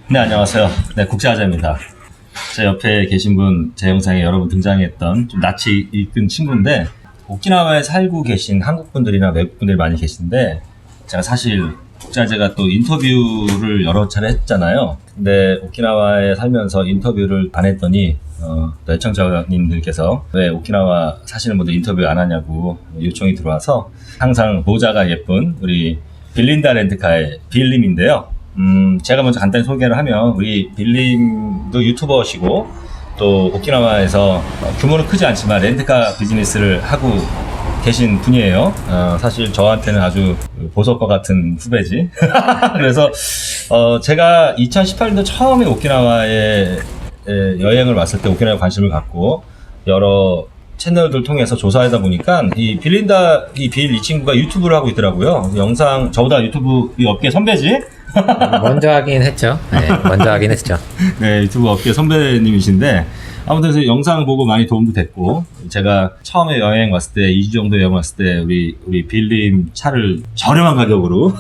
네, 안녕하세요. 네, 국제화자입니다. 제 옆에 계신 분, 제 영상에 여러 번 등장했던 좀 낯이 익은 친구인데, 오키나와에 살고 계신 한국분들이나 외국분들이 많이 계신데, 제가 사실 국제화자가 또 인터뷰를 여러 차례 했잖아요. 근데 오키나와에 살면서 인터뷰를 안 했더니, 또 애청자님들께서 왜 오키나와 사시는 분들 인터뷰 안 하냐고 요청이 들어와서 항상 모자가 예쁜 우리 빌린다 렌트카의 빌님인데요. 제가 먼저 간단히 소개를 하면 우리 빌림도 유튜버시고 또 오키나와에서 규모는 크지 않지만 렌트카 비즈니스를 하고 계신 분이에요. 사실 저한테는 아주 보석과 같은 후배지. 그래서 제가 2018년도 처음에 오키나와에 여행을 왔을 때 오키나와에 관심을 갖고 여러 채널들 통해서 조사하다 보니까 이 빌린다 이 친구가 유튜브를 하고 있더라고요. 영상 저보다 유튜브 이 업계 선배지. 먼저 하긴 했죠. 네, 먼저 하긴 했죠. 네, 유튜브 업계 선배님이신데 아무튼 그래서 영상 보고 많이 도움도 됐고 제가 처음에 여행 왔을 때 2주 정도 여행 왔을 때 우리 빌림 차를 저렴한 가격으로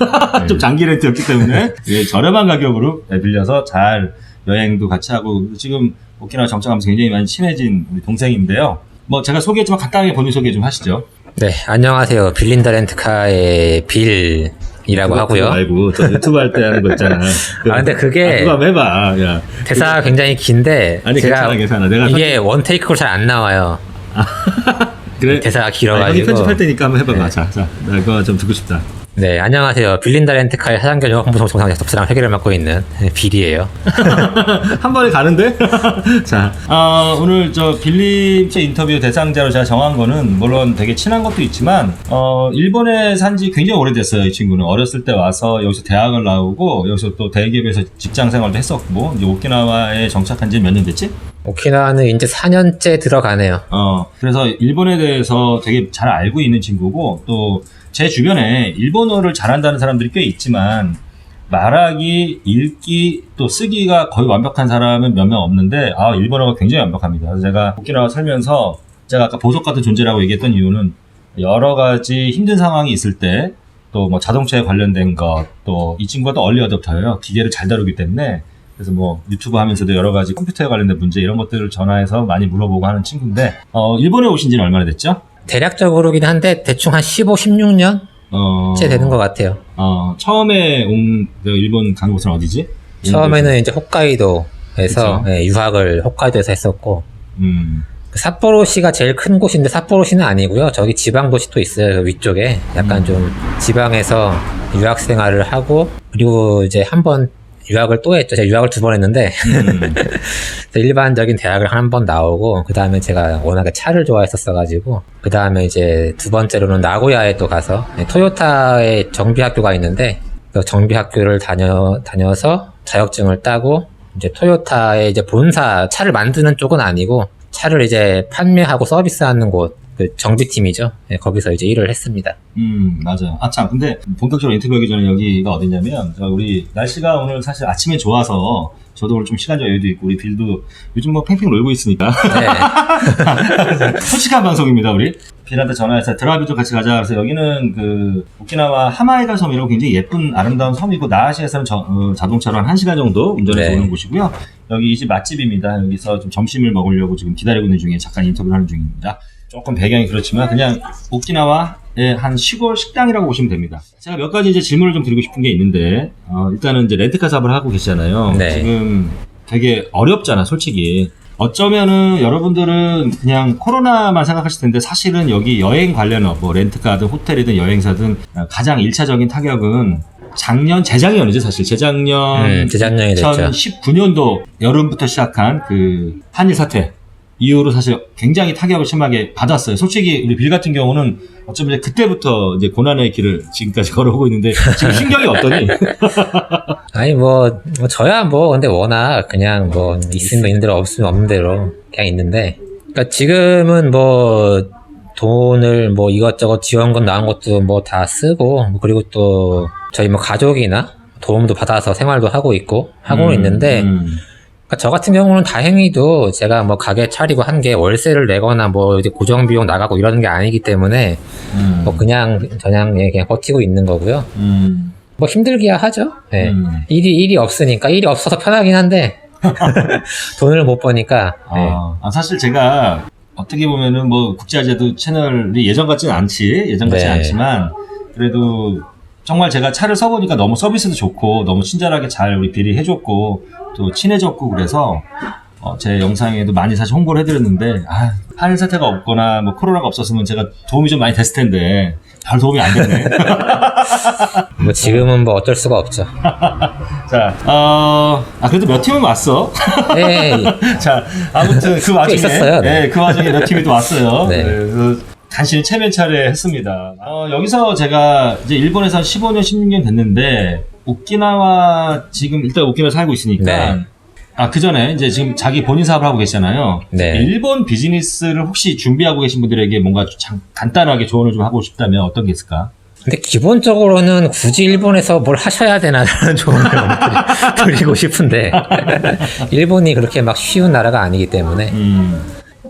좀 장기 렌트였기 때문에 예, 저렴한 가격으로 빌려서 잘 여행도 같이 하고 지금 오키나와 정착하면서 굉장히 많이 친해진 우리 동생인데요. 뭐 제가 소개했지만 간단하게 본인 소개 좀 하시죠. 네, 안녕하세요. 빌린다 렌트카의 빌이라고 하고요. 말고 저 유튜브 할 때 하는 거 있잖아. 근데 그게 그거 한번 해봐. 야. 대사가 굉장히 긴데 아니 제가 괜찮아. 내가 이게 원테이크로 잘 안 나와요. 그래? 대사가 형이 길어가지고. 편집할 테니까 한번 해봐봐. 네. 자, 나 그거 좀 듣고 싶다. 네, 안녕하세요. 빌린다 렌트카의 사장견 영업무소 정상 접수랑 회계를 맡고 있는 빌이에요. 한 번에 가는데? 자, 오늘 저 빌림 인터뷰 대상자로 제가 정한 거는 물론 되게 친한 것도 있지만, 일본에 산지 굉장히 오래됐어요. 이 친구는 어렸을 때 와서 여기서 대학을 나오고 여기서 또 대기업에서 직장 생활도 했었고, 이제 오키나와에 정착한 지 몇 년 됐지? 오키나와는 이제 4년째 들어가네요. 그래서 일본에 대해서 되게 잘 알고 있는 친구고, 또 제 주변에 일본어를 잘한다는 사람들이 꽤 있지만, 말하기, 읽기, 또 쓰기가 거의 완벽한 사람은 몇 명 없는데, 일본어가 굉장히 완벽합니다. 그래서 제가 오키나와 살면서, 제가 아까 보석 같은 존재라고 얘기했던 이유는, 여러 가지 힘든 상황이 있을 때, 또 뭐 자동차에 관련된 것, 또 이 친구가 또 얼리 어댑터예요. 기계를 잘 다루기 때문에. 그래서 뭐 유튜브 하면서도 여러 가지 컴퓨터에 관련된 문제 이런 것들을 전화해서 많이 물어보고 하는 친구인데, 일본에 오신 지는 얼마나 됐죠? 대략적으로긴 한데 대충 한 15, 16년째 되는 것 같아요. 처음에 온 일본 간 곳은 어디지? 처음에는 이제 홋카이도에서 유학을 홋카이도에서 했었고, 삿포로시가 제일 큰 곳인데 삿포로시는 아니고요. 저기 지방 도시 또 있어요. 위쪽에 약간 좀 지방에서 유학 생활을 하고, 그리고 이제 한번 유학을 또 했죠. 제가 유학을 2번 했는데 일반적인 대학을 한 번 나오고, 그 다음에 제가 워낙에 차를 좋아했었어가지고, 그 다음에 이제 2번째로는 나고야에 또 가서 토요타의 정비학교가 있는데 그 정비학교를 다녀서 자격증을 따고, 이제 토요타의 이제 본사, 차를 만드는 쪽은 아니고 차를 이제 판매하고 서비스하는 곳, 그 정비팀이죠. 네, 거기서 이제 일을 했습니다. 맞아. 참, 근데 본격적으로 인터뷰하기 전에 여기가 어디냐면, 우리 날씨가 오늘 사실 아침에 좋아서, 저도 오늘 좀 시간적 여유도 있고, 우리 빌도 요즘 뭐 팽팽 놀고 있으니까. 네. 솔직한 방송입니다, 우리. 빌한테 전화해서 드라이브도 같이 가자. 그래서 여기는 그, 오키나와 하마이가 섬이라고 굉장히 예쁜 아름다운 섬이고, 나하시에서는 자동차로 한 1시간 정도 운전해서 오는 곳이고요. 여기 이 집 맛집입니다. 여기서 좀 점심을 먹으려고 지금 기다리고 있는 중에 잠깐 인터뷰를 하는 중입니다. 조금 배경이 그렇지만 그냥 오키나와의 한 시골 식당이라고 보시면 됩니다. 제가 몇 가지 이제 질문을 좀 드리고 싶은 게 있는데, 일단은 이제 렌트카 사업을 하고 계시잖아요. 네. 지금 되게 어렵잖아, 솔직히. 어쩌면은 여러분들은 그냥 코로나만 생각하실 텐데 사실은 여기 여행 관련업, 뭐 렌트카든 호텔이든 여행사든 가장 1차적인 타격은 재작년이죠, 사실. 재작년이 됐죠. 2019년도 여름부터 시작한 그 한일 사태 이후로 사실 굉장히 타격을 심하게 받았어요. 솔직히 우리 빌 같은 경우는 어쩌면 그때부터 이제 고난의 길을 지금까지 걸어오고 있는데 지금 심경이 어떠니? 아니 저야 근데 워낙 그냥 있으면 있는 대로 없으면 없는 대로 그냥 있는데, 그러니까 지금은 돈을 이것저것 지원금 나온 것도 다 쓰고, 그리고 또 저희 가족이나 도움도 받아서 생활도 하고 하고는 있는데, 그러니까 저 같은 경우는 다행히도 제가 가게 차리고 한 게 월세를 내거나 이제 고정 비용 나가고 이러는 게 아니기 때문에 그냥 버티고 있는 거고요. 뭐 힘들기야 하죠. 네. 일이 없으니까 일이 없어서 편하긴 한데 돈을 못 버니까. 네. 사실 제가 어떻게 보면은 뭐 국제화재도 채널이 예전 같지는 않지만 그래도 정말 제가 차를 써보니까 너무 서비스도 좋고 너무 친절하게 잘 우리 비리 해줬고 또 친해졌고 그래서 제 영상에도 많이 사실 홍보를 해드렸는데 한일 사태가 없거나 뭐 코로나가 없었으면 제가 도움이 좀 많이 됐을 텐데 별 도움이 안 됐네. 뭐 지금은 뭐 어쩔 수가 없죠. 자, 그래도 몇 팀은 왔어. 네. 자, 아무튼 그 와중에 있었어요. 네. 그 와중에 몇 팀이 또 왔어요. 네. 그래서 간신히 체면차례 했습니다. 여기서 제가 이제 일본에서 한 15년, 16년 됐는데 오키나와 지금 일단 오키나와 살고 있으니까. 네. 그 전에 이제 지금 자기 본인 사업을 하고 계시잖아요. 네. 일본 비즈니스를 혹시 준비하고 계신 분들에게 뭔가 간단하게 조언을 좀 하고 싶다면 어떤 게 있을까? 근데 기본적으로는 굳이 일본에서 뭘 하셔야 되나라는 조언을 드리고 싶은데 일본이 그렇게 막 쉬운 나라가 아니기 때문에.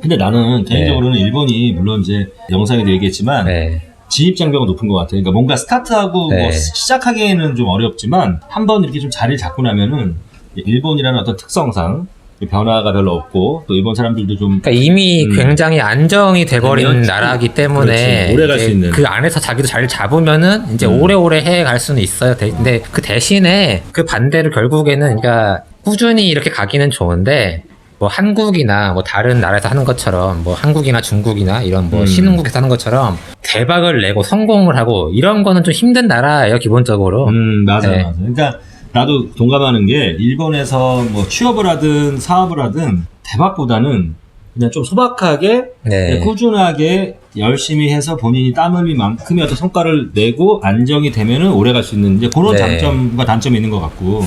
근데 나는 개인적으로는 일본이 물론 이제 영상에도 얘기했지만 진입 장벽은 높은 것 같아요. 그러니까 뭔가 스타트하고 뭐 시작하기에는 좀 어렵지만 한번 이렇게 좀 자리를 잡고 나면은 일본이라는 어떤 특성상 변화가 별로 없고 또 일본 사람들도 좀 그러니까 이미 굉장히 안정이 돼버린 나라이기 때문에 오래 갈 수 있는 그 안에서 자기도 잘 잡으면은 이제 오래오래 해 갈 수는 있어요. 근데 그 대신에 그 반대로 결국에는 그러니까 꾸준히 이렇게 가기는 좋은데 뭐 한국이나 뭐 다른 나라에서 하는 것처럼 뭐 한국이나 중국이나 이런 뭐 신흥국에서 하는 것처럼 대박을 내고 성공을 하고 이런 거는 좀 힘든 나라예요 기본적으로. 맞아. 그러니까 나도 동감하는 게 일본에서 뭐 취업을 하든 사업을 하든 대박보다는 그냥 좀 소박하게 꾸준하게 열심히 해서 본인이 땀 흘린 만큼의 어떤 성과를 내고 안정이 되면은 오래 갈 수 있는 이제 그런 장점과 단점이 있는 것 같고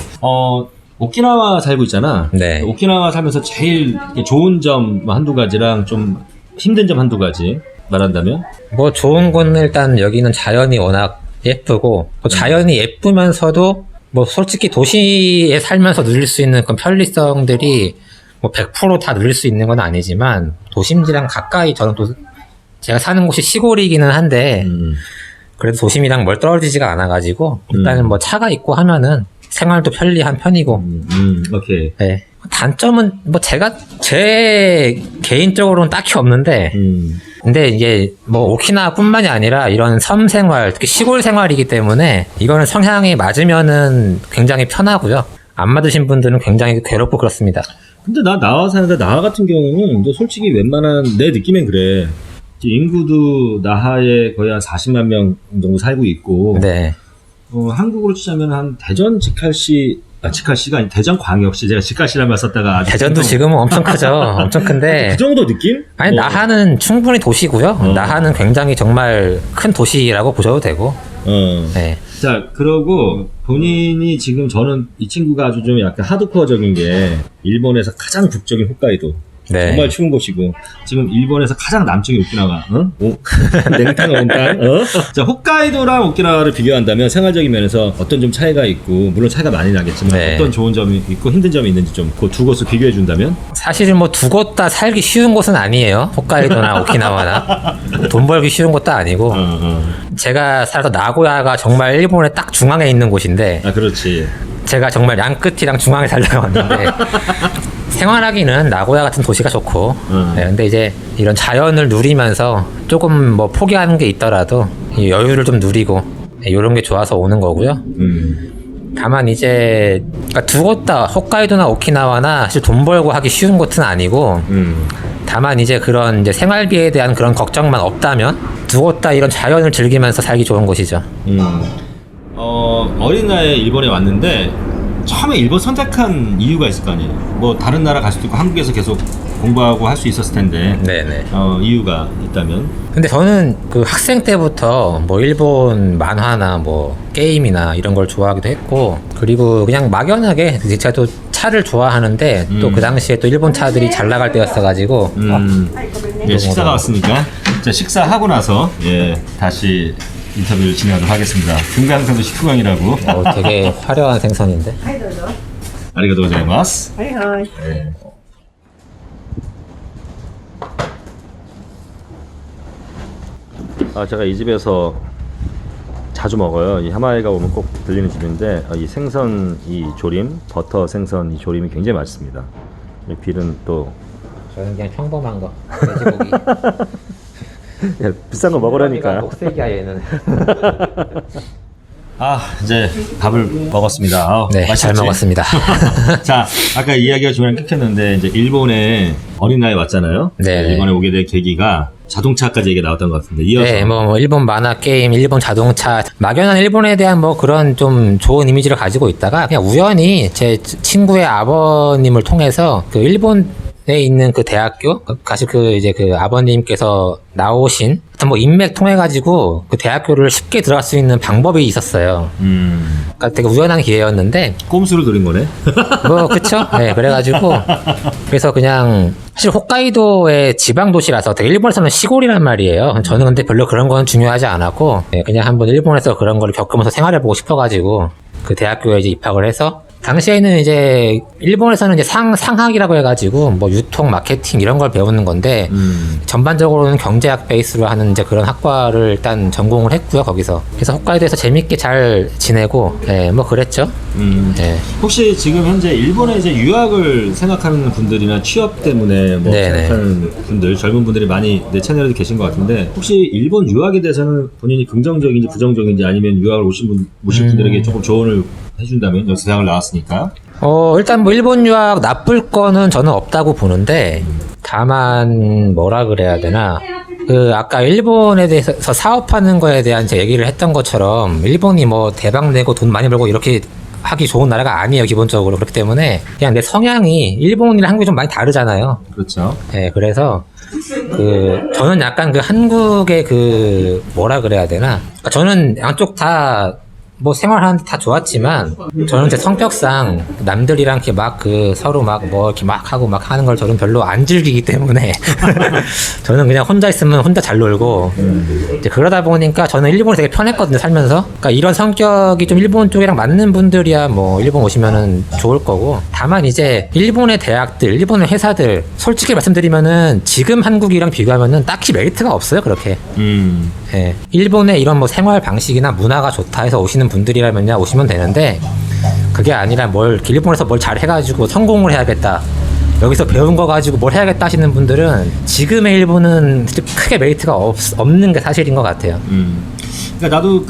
오키나와 살고 있잖아. 오키나와 살면서 제일 좋은 점 한두 가지랑 좀 힘든 점 한두 가지 말한다면? 뭐 좋은 건 일단 여기는 자연이 워낙 예쁘고 자연이 예쁘면서도 뭐 솔직히 도시에 살면서 누릴 수 있는 그런 편리성들이 뭐 100% 다 누릴 수 있는 건 아니지만 도심지랑 가까이 저는 또 제가 사는 곳이 시골이기는 한데 그래도 도심이랑 멀 떨어지지가 않아가지고 일단은 뭐 차가 있고 하면은 생활도 편리한 편이고. 오케이. 네. 단점은 뭐 제 개인적으로는 딱히 없는데 근데 이게 뭐 오키나와뿐만이 아니라 이런 섬 생활, 특히 시골 생활이기 때문에 이거는 성향이 맞으면은 굉장히 편하고요. 안 맞으신 분들은 굉장히 괴롭고 그렇습니다. 근데 나와 사는데 나하 같은 경우는 솔직히 웬만한 내 느낌엔 그래. 인구도 나하에 거의 한 40만 명 정도 살고 있고 한국으로 치자면 한 대전 직할시가 아니 대전 광역시 제가 직할시라는 말 썼다가 대전도 지금은 엄청 크죠. 엄청 큰데 그 정도 느낌? 아니 나하는 충분히 도시고요. 나하는 굉장히 정말 큰 도시라고 보셔도 되고. 자 그러고 본인이 지금 저는 이 친구가 아주 좀 약간 하드코어적인 게 일본에서 가장 북쪽인 홋카이도 정말 추운 곳이고 지금 일본에서 가장 남쪽이 오키나와 냉탕 온탕 자 홋카이도랑 오키나와를 비교한다면 생활적인 면에서 어떤 좀 차이가 있고 물론 차이가 많이 나겠지만 어떤 좋은 점이 있고 힘든 점이 있는지 좀 그 두 곳을 비교해 준다면 사실은 뭐 두 곳 다 살기 쉬운 곳은 아니에요. 홋카이도나 오키나와나 돈 벌기 쉬운 곳도 아니고 제가 살던 나고야가 정말 일본의 딱 중앙에 있는 곳인데 그렇지 제가 정말 양끝이랑 중앙에 살다가 왔는데 생활하기는 나고야 같은 도시가 좋고 근데 이제 이런 자연을 누리면서 조금 뭐 포기하는 게 있더라도 이 여유를 좀 누리고 이런 게 좋아서 오는 거고요. 다만 이제 그러니까 두 곳 다 홋카이도나 오키나와나 사실 돈 벌고 하기 쉬운 곳은 아니고 다만 이제 그런 이제 생활비에 대한 그런 걱정만 없다면 두 곳 다 이런 자연을 즐기면서 살기 좋은 곳이죠. 어린 나이에 일본에 왔는데 처음에 일본 선택한 이유가 있을 거 아니에요. 뭐 다른 나라 갈 수도 있고 한국에서 계속 공부하고 할 수 있었을 텐데 이유가 있다면. 근데 저는 그 학생 때부터 뭐 일본 만화나 뭐 게임이나 이런 걸 좋아하기도 했고 그리고 그냥 막연하게 제가 또 차를 좋아하는데 또 그 당시에 또 일본 차들이 잘 나갈 때였어가지고 식사가 왔으니까 자 식사하고 나서 다시 인터뷰를 진행하도록 하겠습니다. 금강산도 식후광이라고. 되게 화려한 생선인데. 아리가또 고자이마스. 제가 이 집에서 자주 자주 먹어요. 이 하마이가 오면 꼭 들리는 집인데 이 생선 이 조림, 버터 생선 이 조림이 굉장히 맛있습니다. 이 빌은 또 저는 그냥 평범한 거 돼지고기. 야, 비싼 거 먹으라니까. 녹색이야 얘는. 이제 밥을 먹었습니다. 네, 잘 먹었습니다. 자, 아까 이야기가 중간에 끊겼는데 이제 일본에 어린 나이에 왔잖아요. 네. 일본에 오게 된 계기가 자동차까지 얘기 나왔던 것 같은데 이어서. 네, 뭐 일본 만화 게임, 일본 자동차, 막연한 일본에 대한 뭐 그런 좀 좋은 이미지를 가지고 있다가 그냥 우연히 제 친구의 아버님을 통해서 그 일본에 있는 그 대학교, 사실 그 이제 그 아버님께서 나오신 뭐 인맥 통해 가지고 그 대학교를 쉽게 들어갈 수 있는 방법이 있었어요. 그러니까 되게 우연한 기회였는데 꼼수를 들인 거네. 뭐 그쵸? 네, 그래가지고 그래서 그냥 사실 홋카이도의 지방 도시라서 되게 일본에서는 시골이란 말이에요. 저는 근데 별로 그런 건 중요하지 않았고 그냥 한번 일본에서 그런 걸 겪으면서 생활해보고 싶어가지고 그 대학교에 이제 입학을 해서 당시에는 이제 일본에서는 이제 상학이라고 해가지고 뭐 유통, 마케팅 이런 걸 배우는 건데 전반적으로는 경제학 베이스로 하는 이제 그런 학과를 일단 전공을 했고요 거기서. 그래서 홋카이도에서 재밌게 잘 지내고 뭐 그랬죠. 혹시 지금 현재 일본에 이제 유학을 생각하는 분들이나 취업 때문에 뭐 생각하는 분들, 젊은 분들이 많이 내 채널에도 계신 것 같은데 혹시 일본 유학에 대해서는 본인이 긍정적인지 부정적인지 아니면 유학을 오신 분들에게 조금 조언을 해준다면 여기서 대학을 나왔으니까 일단 뭐 일본 유학 나쁠 거는 저는 없다고 보는데 다만 뭐라 그래야 되나 그 아까 일본에 대해서 사업하는 거에 대한 제 얘기를 했던 것처럼 일본이 뭐 대박 내고 돈 많이 벌고 이렇게 하기 좋은 나라가 아니에요 기본적으로. 그렇기 때문에 그냥 내 성향이 일본이랑 한국이 좀 많이 다르잖아요. 그렇죠. 네, 그래서 저는 약간 그 한국의 그 뭐라 그래야 되나 그러니까 저는 양쪽 다 뭐 생활하는데 다 좋았지만 저는 제 성격상 남들이랑 이렇게 막 서로 막 뭐 이렇게 막 하고 막 하는 걸 저는 별로 안 즐기기 때문에 저는 그냥 혼자 있으면 혼자 잘 놀고 이제 그러다 보니까 저는 일본이 되게 편했거든요 살면서. 그러니까 이런 성격이 좀 일본 쪽이랑 맞는 분들이야 뭐 일본 오시면은 좋을 거고 다만 이제 일본의 대학들, 일본의 회사들 솔직히 말씀드리면은 지금 한국이랑 비교하면은 딱히 메리트가 없어요 그렇게. 예, 일본의 이런 뭐 생활 방식이나 문화가 좋다 해서 오시는 분들이라면야 오시면 되는데 그게 아니라 일본에서 뭘 잘 해가지고 성공을 해야겠다 여기서 배운 거 가지고 뭘 해야겠다 하시는 분들은 지금의 일본은 크게 메리트가 없는 게 사실인 것 같아요. 그러니까 나도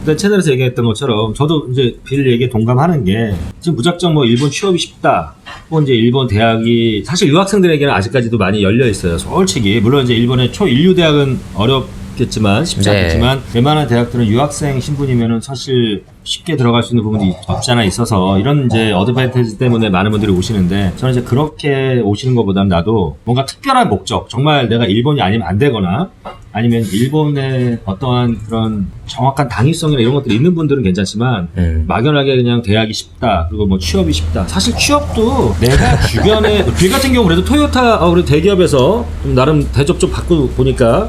내 채널에서 얘기했던 것처럼 저도 이제 빌 얘기에 동감하는 게 지금 무작정 뭐 일본 취업이 쉽다. 뭐 이제 일본 대학이 사실 유학생들에게는 아직까지도 많이 열려 있어요. 솔직히 물론 이제 일본의 초인류 대학은 어렵겠지만 쉽지 않겠지만 웬만한 대학들은 유학생 신분이면은 사실 쉽게 들어갈 수 있는 부분이 없지 않아 있어서 이런 이제 어드밴티지 때문에 많은 분들이 오시는데 저는 이제 그렇게 오시는 것보다는 나도 뭔가 특별한 목적 정말 내가 일본이 아니면 안 되거나 아니면 일본의 어떠한 그런 정확한 당위성이나 이런 것들이 있는 분들은 괜찮지만 막연하게 그냥 대학이 쉽다 그리고 뭐 취업이 쉽다 사실 취업도 내가 주변에 빌 같은 경우 그래도 토요타 그래도 대기업에서 좀 나름 대접 좀 받고 보니까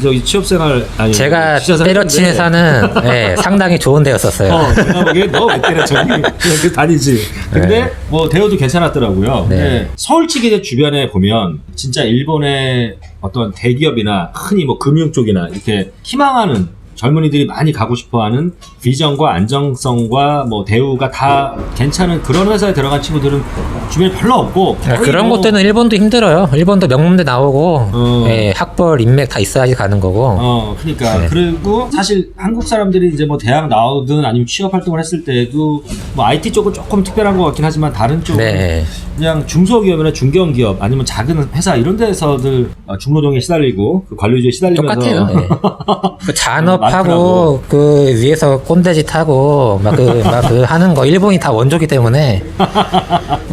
저기 취업생활 아니 제가 때려친 회사는 상당히 좋은 데였었어요. 제가 보기에 너 왜 때려 저기 그 다니지. 근데 뭐 대우도 괜찮았더라고요. 근데 서울 치기제 주변에 보면 진짜 일본의 어떤 대기업이나 흔히 뭐 금융 쪽이나 이렇게 희망하는 젊은이들이 많이 가고 싶어하는 비전과 안정성과 뭐 대우가 다 괜찮은 그런 회사에 들어간 친구들은 주변에 별로 없고 그런 것들은 일본도 힘들어요. 일본도 명문대 나오고 학벌 인맥 다 있어야지 가는 거고. 그러니까 그리고 사실 한국 사람들이 이제 뭐 대학 나오든 아니면 취업 활동을 했을 때도 뭐 IT 쪽은 조금 특별한 것 같긴 하지만 다른 쪽은 그냥 중소기업이나 중견기업 아니면 작은 회사 이런 데서들 중노동에 시달리고 그 관료주의에 시달리면서 똑같아요. 그 잔업하고 그 위에서 꼰대짓 하고 막 그 하는 거 일본이 다 원조기 때문에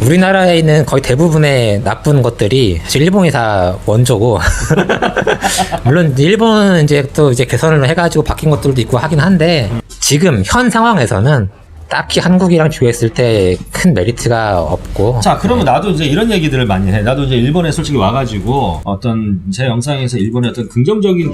우리나라에 있는 거의 대부분의 나쁜 것들이 사실 일본이 다 원조고 물론 일본은 이제 또 이제 개선을 해가지고 바뀐 것들도 있고 하긴 한데 지금 현 상황에서는 딱히 한국이랑 비교했을 때 큰 메리트가 없고. 자, 그러면 나도 이제 이런 얘기들을 많이 해. 나도 이제 일본에 솔직히 와가지고 어떤 제 영상에서 일본의 어떤 긍정적인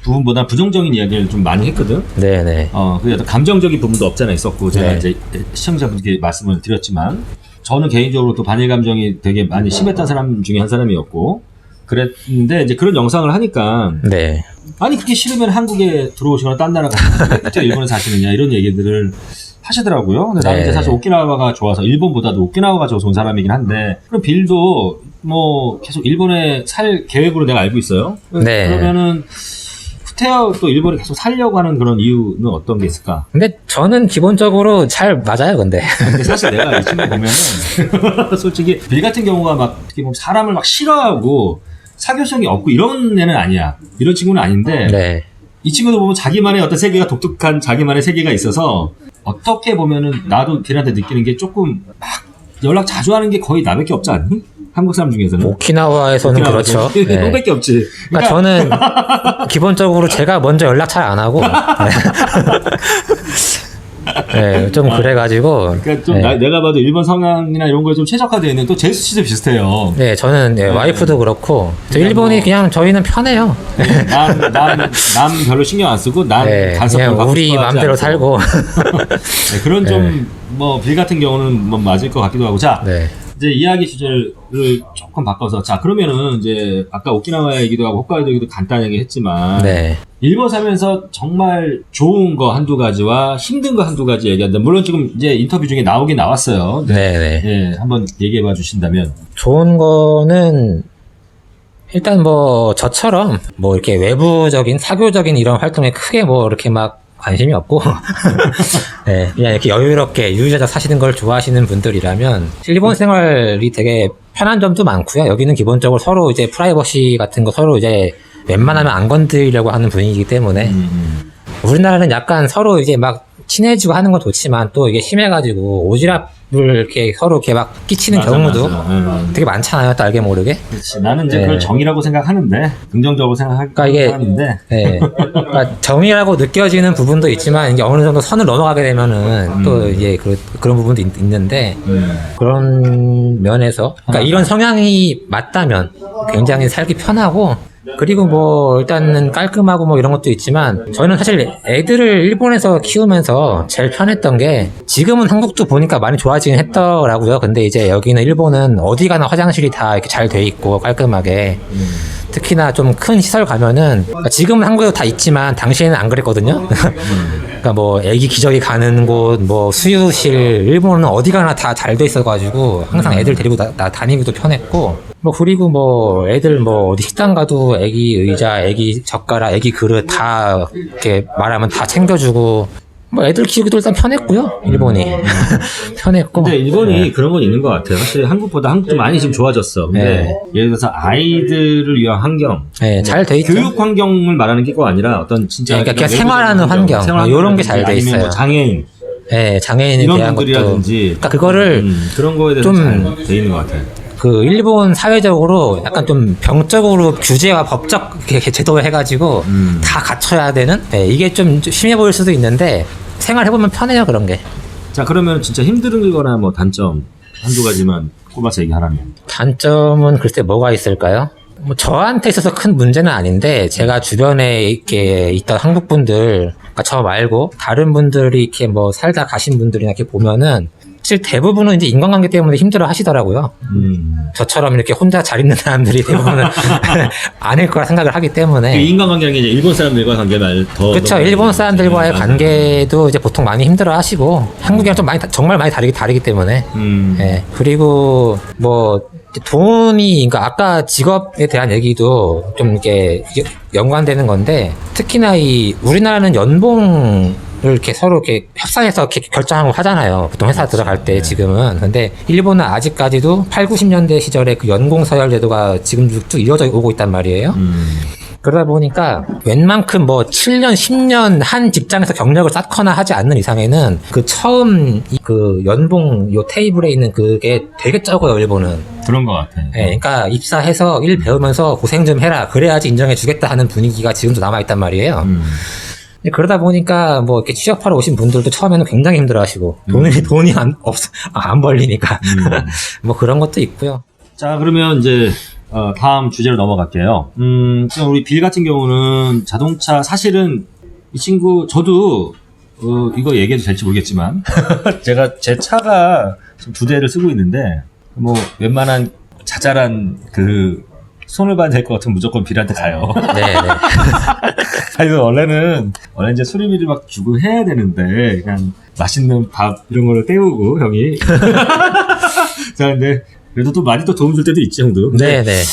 부분보다 부정적인 이야기를 좀 많이 했거든. 네네. 그 어떤 감정적인 부분도 없잖아 있었고 제가 이제 시청자분께 말씀을 드렸지만 저는 개인적으로 또 반일 감정이 되게 많이 심했던 사람 중에 한 사람이었고. 그랬는데 이제 그런 영상을 하니까 네. 아니 그렇게 싫으면 한국에 들어오시거나 딴 나라 가서 왜 일본에 사시느냐 이런 얘기들을 하시더라고요. 근데 나는 네. 이제 사실 오키나와가 좋아서 일본보다도 오키나와가 좋아서 온 사람이긴 한데 그럼 빌도 뭐 계속 일본에 살 계획으로 내가 알고 있어요. 네. 그러면은 후테어 또 일본에 계속 살려고 하는 그런 이유는 어떤 게 있을까? 근데 저는 기본적으로 잘 맞아요, 근데. 근데 사실 내가 이 친구 보면은 솔직히 빌 같은 경우가 막 어떻게 보면 사람을 막 싫어하고 사교성이 없고 이런 애는 아니야. 이런 친구는 아닌데 네. 이 친구도 보면 자기만의 어떤 세계가 독특한 자기만의 세계가 있어서 어떻게 보면은 나도 빌한테 느끼는 게 조금 막 연락 자주 하는 게 거의 나밖에 없지 않니? 한국 사람 중에서는. 오키나와에서는 그렇죠. 네. 너밖에 없지. 그러니까 저는 기본적으로 제가 먼저 연락 잘 안 하고. 네, 좀 그래가지고. 그러니까 좀 네. 내가 봐도 일본 성향이나 이런 거에 좀 최적화되어 있는 또 제수 씨도 비슷해요. 네, 저는 네, 와이프도 그렇고. 저 일본이 그냥 저희는 편해요. 남 별로 신경 안 쓰고 난 네, 간섭을 그냥 받고 우리 싶어 하지 마음대로 않고. 살고. 네, 그런 좀 뭐 빌 같은 경우는 뭐 맞을 것 같기도 하고. 자, 네. 이제 이야기 주제를 조금 바꿔서 자 그러면은 이제 아까 오키나와 얘기도 하고 홋카이도 얘기도 간단하게 했지만 네. 일본 살면서 정말 좋은 거 한두 가지와 힘든 거 한두 가지 얘기한다. 물론 지금 이제 인터뷰 중에 나오긴 나왔어요. 네, 네. 예, 한번 얘기해 봐 주신다면. 좋은 거는 일단 뭐 저처럼 뭐 이렇게 외부적인 사교적인 이런 활동에 크게 뭐 이렇게 막 관심이 없고 네, 그냥 이렇게 여유롭게 유유자적 사시는 걸 좋아하시는 분들이라면 일본 생활이 되게 편한 점도 많고요. 여기는 기본적으로 서로 이제 프라이버시 같은 거 서로 이제 웬만하면 안 건드리려고 하는 분위기이기 때문에 우리나라는 약간 서로 이제 막 친해지고 하는 건 좋지만 또 이게 심해가지고 오지랖을 이렇게 서로 이렇게 막 끼치는 맞아, 경우도 맞아. 되게 많잖아요. 또 알게 모르게. 그렇지. 나는 이제 네. 그걸 정이라고 생각하는데 긍정적으로 그러니까 이게 생각하는데 네. 그러니까 정의라고 느껴지는 부분도 있지만 이제 어느 정도 선을 넘어가게 되면은 또 이제 그런 부분도 있는데 그런 면에서 그러니까 이런 성향이 맞다면 굉장히 살기 편하고 그리고 뭐 일단은 깔끔하고 뭐 이런 것도 있지만 저는 사실 애들을 일본에서 키우면서 제일 편했던 게 지금은 한국도 보니까 많이 좋아지긴 했더라고요. 근데 이제 여기는 일본은 어디 가나 화장실이 다 이렇게 잘 돼 있고 깔끔하게 특히나 좀 큰 시설 가면은 그러니까 지금은 한국에도 다 있지만 당시에는 안 그랬거든요. 그러니까 뭐 애기 기저귀 가는 곳, 뭐 수유실 일본은 어디 가나 다 잘 돼 있어가지고 항상 애들 데리고 다니기도 편했고 뭐 그리고 뭐 애들 뭐 어디 식당 가도 애기 의자, 애기 젓가락, 애기 그릇 다 이렇게 말하면 다 챙겨주고 뭐 애들 키우기도 일단 편했고요. 일본이 편했고. 근데 일본이 그런 건 있는 것 같아요. 사실 한국보다 한국도 많이 지금 좋아졌어. 근데 네. 예를 들어서 아이들을 위한 환경, 네, 잘 돼 있죠. 교육 환경을 말하는 게꼭 아니라 어떤 진짜 네, 그러니까 그냥 생활하는 환경, 이런 게 잘 돼 아니면 있어요. 뭐 장애인 네, 장애인에 이런 대한 것도. 분들이라든지 그러니까 그거를 그런 거에 대해서 좀 잘 돼 있는 것 같아요. 그 일본 사회적으로 약간 좀 병적으로 규제와 법적 이렇게 제도를 해가지고 다 갖춰야 되는 네, 이게 좀 심해 보일 수도 있는데 생활해보면 편해요 그런 게. 자 그러면 진짜 힘들거나 뭐 단점 한두 가지만 꼽아서 얘기하라면. 단점은 글쎄 뭐가 있을까요? 뭐 저한테 있어서 큰 문제는 아닌데 제가 주변에 이렇게 있던 한국 분들, 그러니까 저 말고 다른 분들이 이렇게 뭐 살다 가신 분들이나 이렇게 보면은 사실 대부분은 이제 인간관계 때문에 힘들어 하시더라고요. 저처럼 이렇게 혼자 잘 있는 사람들이 대부분은 아닐 거라 생각을 하기 때문에. 인간관계라는 게 이제 일본 사람들과 관계 말 더. 그렇죠. 일본 사람들과의 관계도 이제 보통 많이 힘들어 하시고 한국이랑 좀 많이 정말 많이 다르기 때문에. 예. 그리고 뭐 돈이 그러니까 아까 직업에 대한 얘기도 좀 이렇게 연관되는 건데 특히나 이 우리나라는 연봉 이렇게 서로 이렇게 협상해서 이렇게 결정하고 하잖아요. 보통 회사 들어갈 때 지금은. 근데 일본은 아직까지도 8, 90년대 시절에 그 연공 서열 제도가 지금도 쭉 이어져 오고 있단 말이에요. 그러다 보니까 웬만큼 뭐 7년, 10년 한 직장에서 경력을 쌓거나 하지 않는 이상에는 그 처음 그 연봉 요 테이블에 있는 그게 되게 적어요, 일본은. 그런 것 같아. 예, 그러니까 입사해서 일 배우면서 고생 좀 해라. 그래야지 인정해 주겠다 하는 분위기가 지금도 남아있단 말이에요. 그러다 보니까 뭐 이렇게 취업하러 오신 분들도 처음에는 굉장히 힘들어하시고 돈이 안 벌리니까 뭐 그런 것도 있고요. 자 그러면 이제 다음 주제로 넘어갈게요. 우리 빌 같은 경우는 자동차 사실은 이 친구 저도 이거 얘기해도 될지 모르겠지만 제가 제 차가 지금 2대를 쓰고 있는데 뭐 웬만한 자잘한 그 손을 봐야 될 것 같으면 무조건 빌한테 가요. 네네. 아니, 원래 이제 수리비를 막 주고 해야 되는데, 그냥 맛있는 밥 이런 거를 때우고, 형이. 자, 근데, 그래도 또 많이 또 도움 줄 때도 있지, 형도. 근데, 네네.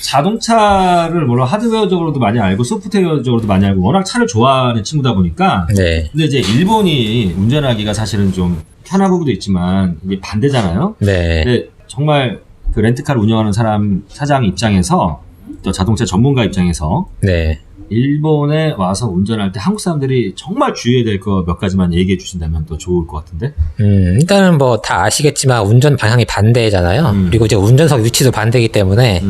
자동차를 물론 하드웨어적으로도 많이 알고, 소프트웨어적으로도 많이 알고, 워낙 차를 좋아하는 친구다 보니까, 네. 근데 이제 일본이 운전하기가 사실은 좀 편한 부분도 있지만, 이게 반대잖아요? 네. 근데 정말 그 렌트카를 운영하는 사장 입장에서, 또 자동차 전문가 입장에서, 네. 일본에 와서 운전할 때 한국 사람들이 정말 주의해야 될 거 몇 가지만 얘기해 주신다면 더 좋을 것 같은데? 일단은 뭐 다 아시겠지만 운전 방향이 반대잖아요. 그리고 이제 운전석 위치도 반대이기 때문에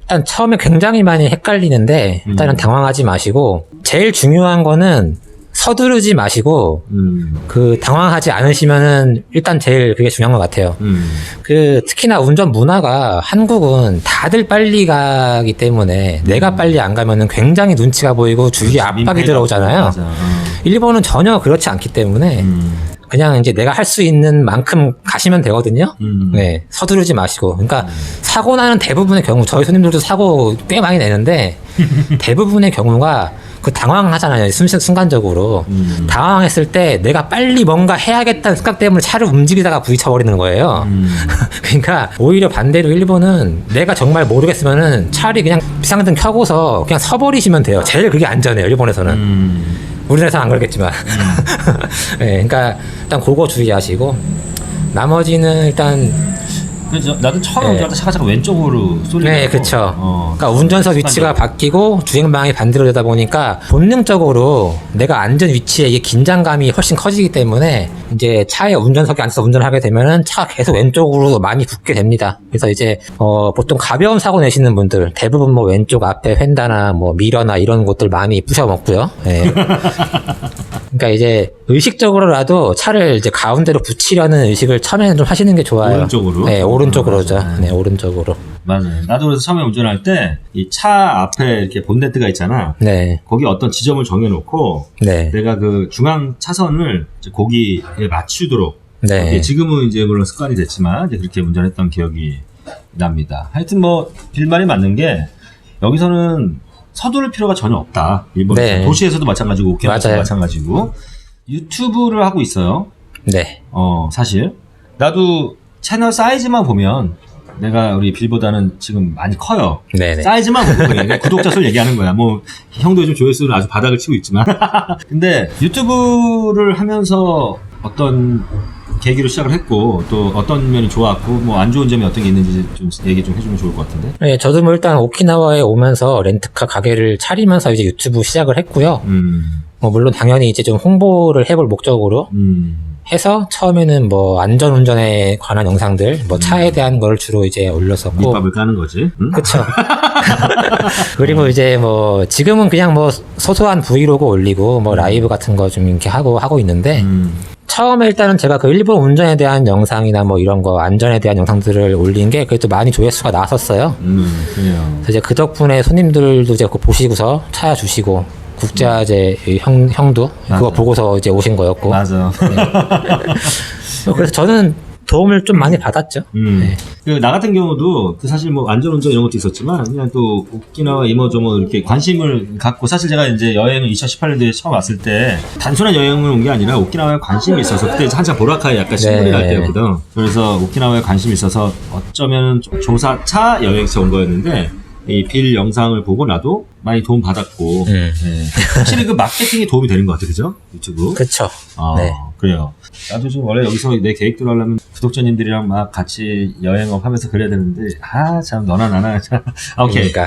일단 처음에 굉장히 많이 헷갈리는데 일단은 당황하지 마시고 제일 중요한 거는 서두르지 마시고 그 당황하지 않으시면은 일단 제일 그게 중요한 것 같아요. 그 특히나 운전 문화가 한국은 다들 빨리 가기 때문에 내가 빨리 안 가면은 굉장히 눈치가 보이고 주위에 압박이 들어오잖아요. 맞아. 일본은 전혀 그렇지 않기 때문에 그냥 이제 내가 할 수 있는 만큼 가시면 되거든요. 네, 서두르지 마시고. 그러니까 사고 나는 대부분의 경우 저희 손님들도 사고 꽤 많이 내는데 대부분의 경우가 그 당황하잖아요. 순간적으로. 당황했을 때 내가 빨리 뭔가 해야겠다는 생각 때문에 차를 움직이다가 부딪혀버리는 거예요. 그러니까 오히려 반대로 일본은 내가 정말 모르겠으면은 차라리 그냥 비상등 켜고서 그냥 서버리시면 돼요. 제일 그게 안전해요. 일본에서는. 우리나라에서는 안 그렇겠지만. 네, 그러니까 일단 그거 주의하시고 나머지는 일단 그래서 나도 처음에 운전할 때 차가 자꾸 왼쪽으로 쏠리고. 네, 그렇죠. 그러니까 운전석 위치가 바뀌고 주행 방향이 반대로 되다 보니까 본능적으로 내가 앉은 위치에 이게 긴장감이 훨씬 커지기 때문에 이제 차에 운전석에 앉아서 운전을 하게 되면은 차가 계속 왼쪽으로 많이 붙게 됩니다. 그래서 이제 보통 가벼운 사고 내시는 분들 대부분 뭐 왼쪽 앞에 휀다나 뭐 미러나 이런 곳들 많이 부셔먹고요. 네. 그러니까 이제 의식적으로라도 차를 이제 가운데로 붙이려는 의식을 처음에는 좀 하시는 게 좋아요. 오른쪽으로? 네, 오른쪽으로죠. 네, 오른쪽으로. 맞아요. 나도 그래서 처음에 운전할 때 이 차 앞에 이렇게 본네트가 있잖아. 네. 거기 어떤 지점을 정해놓고 네. 내가 그 중앙 차선을 이제 거기에 맞추도록. 네. 이게 지금은 이제 물론 습관이 됐지만 이제 그렇게 운전했던 기억이 납니다. 하여튼 뭐 빌말이 맞는 게 여기서는 서두를 필요가 전혀 없다. 일본에서. 네. 도시에서도 마찬가지고 오키나와도 맞아요. 마찬가지고. 유튜브를 하고 있어요. 네. 사실. 나도 채널 사이즈만 보면 내가 우리 빌보다는 지금 많이 커요. 네네. 사이즈만 보고 그래. 구독자 수를 얘기하는 거야. 뭐 형도 요즘 조회수는 아주 바닥을 치고 있지만. 근데 유튜브를 하면서 어떤 계기로 시작을 했고 또 어떤 면이 좋았고 뭐 안 좋은 점이 어떤 게 있는지 좀 얘기 좀 해주면 좋을 것 같은데. 네, 저도 뭐 일단 오키나와에 오면서 렌트카 가게를 차리면서 이제 유튜브 시작을 했고요. 뭐 물론 당연히 이제 좀 홍보를 해볼 목적으로 해서 처음에는 뭐 안전운전에 관한 영상들, 뭐 차에 대한 걸 주로 이제 올렸었고. 밑밥을 까는 거지. 응? 그쵸. 그리고 이제 뭐 지금은 그냥 뭐 소소한 브이로그 올리고 뭐 라이브 같은 거 좀 이렇게 하고 있는데 처음에 일단은 제가 그 일본 운전에 대한 영상이나 뭐 이런 거 안전에 대한 영상들을 올린 게 그래도 많이 조회수가 나왔었어요. 그래요. 그래서 이제 그 덕분에 손님들도 이제 그거 보시고서 찾아주시고 국제화재 형도 맞아. 그거 보고서 이제 오신 거였고. 맞아. 네. 그래서 저는 도움을 좀 많이 받았죠. 네. 나 같은 경우도 그 사실 뭐 안전운전 이런 것도 있었지만 그냥 또 오키나와 이모저모 이렇게 관심을 갖고 사실 제가 이제 여행을 2018년도에 처음 왔을 때 단순한 여행을 온 게 아니라 오키나와에 관심이 있어서 그때 한참 보라카이 약간 신분이 날 때였거든. 그래서 오키나와에 관심이 있어서 어쩌면 조사차 여행차 온 거였는데 이 빌 영상을 보고 나도 많이 도움 받았고 네. 확실히 그 마케팅이 도움이 되는 것 같아요, 그죠? 유튜브. 그렇죠. 네. 그래요. 나도 좀 원래 여기서 내 계획대로 하려면 구독자님들이랑 막 같이 여행업 하면서 그래야 되는데 참 너나 나나 참. 오케이. 그러니까.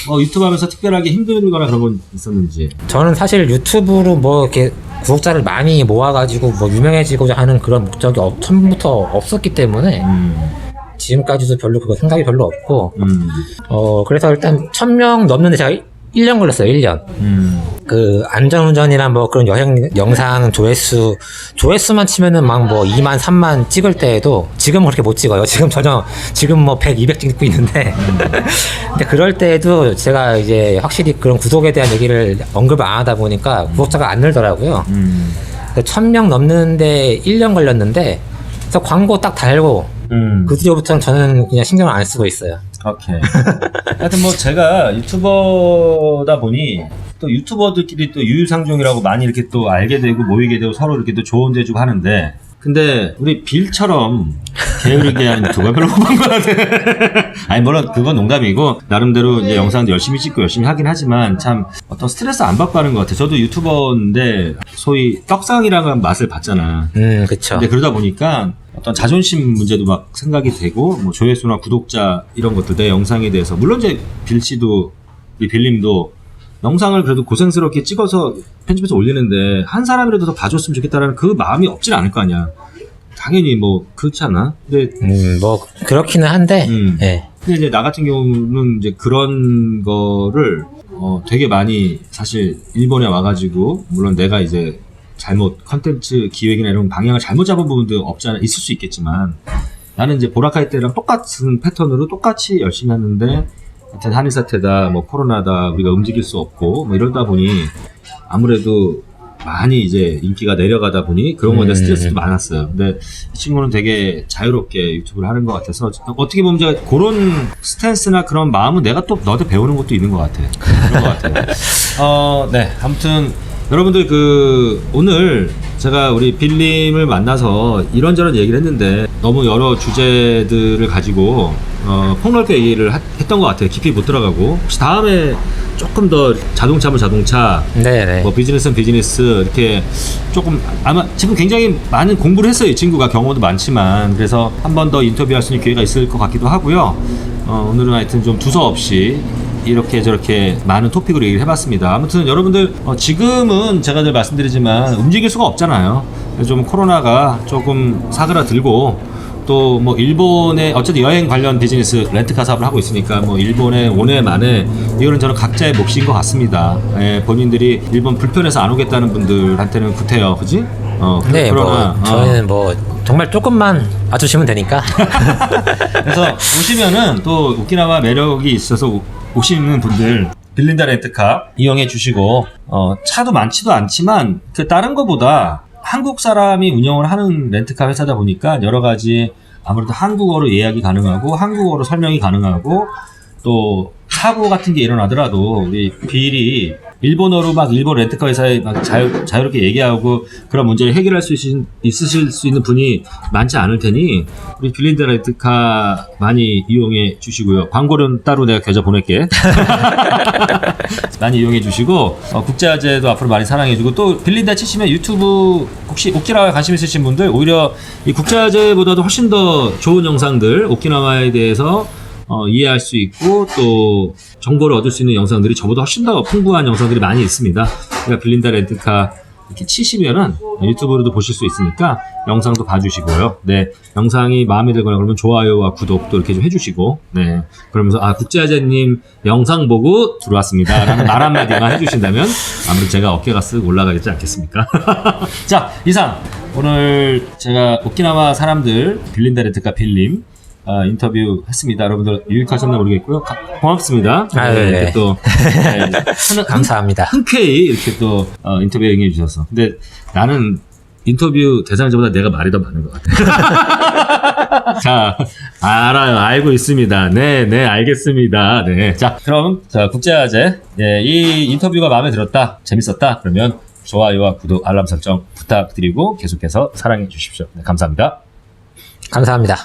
뭐 유튜브 하면서 특별하게 힘들거나 그런 건 있었는지. 저는 사실 유튜브로 뭐 이렇게 구독자를 많이 모아가지고 뭐 유명해지고자 하는 그런 목적이 처음부터 없었기 때문에 지금까지도 별로 그거 생각이 별로 없고 그래서 일단 1000명 넘는데 제가 1년 걸렸어요. 1년. 그 안전운전이나 뭐 그런 여행 영상 조회수만 치면은 막 뭐 2만 3만 찍을 때에도 지금은 그렇게 못 찍어요. 지금 뭐 100, 200 찍고 있는데 근데 그럴 때에도 제가 이제 확실히 그런 구독에 대한 얘기를 언급을 안 하다 보니까 구독자가 안 늘더라고요. 1000명 넘는데 1년 걸렸는데 그래서 광고 딱 달고 그 뒤로부터는 저는 그냥 신경을 안 쓰고 있어요. 오케이. 하여튼 뭐 제가 유튜버다 보니 또 유튜버들끼리 또 유유상종이라고 많이 이렇게 또 알게 되고 모이게 되고 서로 이렇게 또 조언도 해주고 하는데, 근데 우리 빌처럼 게으르게 하는 유튜버가 별로 없는 것 같아. 아니 물론 그건 농담이고 나름대로 이제 영상도 열심히 찍고 열심히 하긴 하지만 참 어떤 스트레스 안 받고 하는 것 같아. 저도 유튜버인데 소위 떡상이라는 맛을 봤잖아. 그쵸. 근데 그러다 보니까 어떤 자존심 문제도 막 생각이 되고, 뭐 조회수나 구독자 이런 것들 내 영상에 대해서, 물론 이제 빌씨도 이 빌님도 영상을 그래도 고생스럽게 찍어서 편집해서 올리는데 한 사람이라도 더 봐줬으면 좋겠다라는 그 마음이 없진 않을 거 아니야. 당연히 뭐 그렇지 않아? 근데 뭐 그렇기는 한데. 예. 근데 이제 나 같은 경우는 이제 그런 거를 되게 많이 사실 일본에 와가지고, 물론 내가 이제 잘못 컨텐츠 기획이나 이런 방향을 잘못 잡은 부분도 없지 않아 있을 수 있겠지만, 나는 이제 보라카이 때랑 똑같은 패턴으로 똑같이 열심히 하는데 하여튼 한일 사태다, 뭐 코로나다, 우리가 움직일 수 없고 뭐 이러다 보니 아무래도 많이 이제 인기가 내려가다 보니 그런 거에 대한 스트레스도 많았어요. 근데 이 친구는 되게 자유롭게 유튜브를 하는 것 같아서 어떻게 보면 제가 그런 스탠스나 그런 마음은 내가 또 너한테 배우는 것도 있는 것 같아. 그런 것 같아요. 네, 아무튼 여러분들 오늘 제가 우리 빌님을 만나서 이런저런 얘기를 했는데 너무 여러 주제들을 가지고 폭넓게 얘기를 했던 것 같아요. 깊이 못 들어가고, 혹시 다음에 조금 더 자동차면 자동차, 네네. 뭐 비즈니스는 비즈니스 이렇게 조금, 아마 지금 굉장히 많은 공부를 했어요. 이 친구가 경험도 많지만. 그래서 한 번 더 인터뷰할 수 있는 기회가 있을 것 같기도 하고요. 오늘은 하여튼 좀 두서없이 이렇게 저렇게 많은 토픽으로 얘기를 해봤습니다. 아무튼 여러분들 지금은 제가 늘 말씀드리지만 움직일 수가 없잖아요. 좀 코로나가 조금 사그라들고, 또 뭐 일본의 어쨌든 여행 관련 비즈니스 렌트카 사업을 하고 있으니까 뭐 일본에 오네 마네 이거는 저는 각자의 몫인 것 같습니다. 예, 본인들이 일본 불편해서 안 오겠다는 분들한테는 구태여, 그지? 네, 그러나 뭐 저희는 뭐 정말 조금만 와주시면 되니까. 그래서 오시면은 또 오키나와 매력이 있어서 오시는 분들 빌린다 렌트카 이용해 주시고, 차도 많지도 않지만 그 다른 거보다 한국 사람이 운영을 하는 렌트카 회사다 보니까 여러 가지 아무래도 한국어로 예약이 가능하고 한국어로 설명이 가능하고, 또 사고 같은 게 일어나더라도 우리 빌이 일본어로 막 일본 렌트카 회사에 막 자유롭게 얘기하고 그런 문제를 해결할 수 있으실 수 있는 분이 많지 않을 테니 우리 빌린다 렌트카 많이 이용해 주시고요. 광고는 따로 내가 계좌 보낼게. 많이 이용해 주시고, 국제화제도 앞으로 많이 사랑해 주고, 또 빌린다 치시면 유튜브 혹시 오키나와에 관심 있으신 분들 오히려 이 국제화제보다도 훨씬 더 좋은 영상들, 오키나와에 대해서 이해할 수 있고 또 정보를 얻을 수 있는 영상들이 저보다 훨씬 더 풍부한 영상들이 많이 있습니다. 그러니까 빌린다 렌트카 이렇게 치시면은 유튜브로도 보실 수 있으니까 영상도 봐주시고요. 네, 영상이 마음에 들거나 그러면 좋아요와 구독도 이렇게 좀 해주시고, 네, 그러면서 국제화제님 영상 보고 들어왔습니다 라는 말 한마디만 해주신다면 아무래도 제가 어깨가 쓱 올라가겠지 않겠습니까? 자, 이상 오늘 제가 오키나와 사람들 빌린다 렌트카 빌님 인터뷰 했습니다. 여러분들 유익하셨나 모르겠고요. 고맙습니다. 네. 또 감사합니다. 흔쾌히 이렇게 또 인터뷰에 응해 주셔서. 근데 나는 인터뷰 대상자보다 내가 말이 더 많은 것 같아요. 자, 알아요. 알고 있습니다. 네, 알겠습니다. 네. 자, 그럼 국제화제, 네, 이 인터뷰가 마음에 들었다, 재밌었다 그러면 좋아요와 구독, 알람 설정 부탁드리고 계속해서 사랑해 주십시오. 네, 감사합니다. 감사합니다.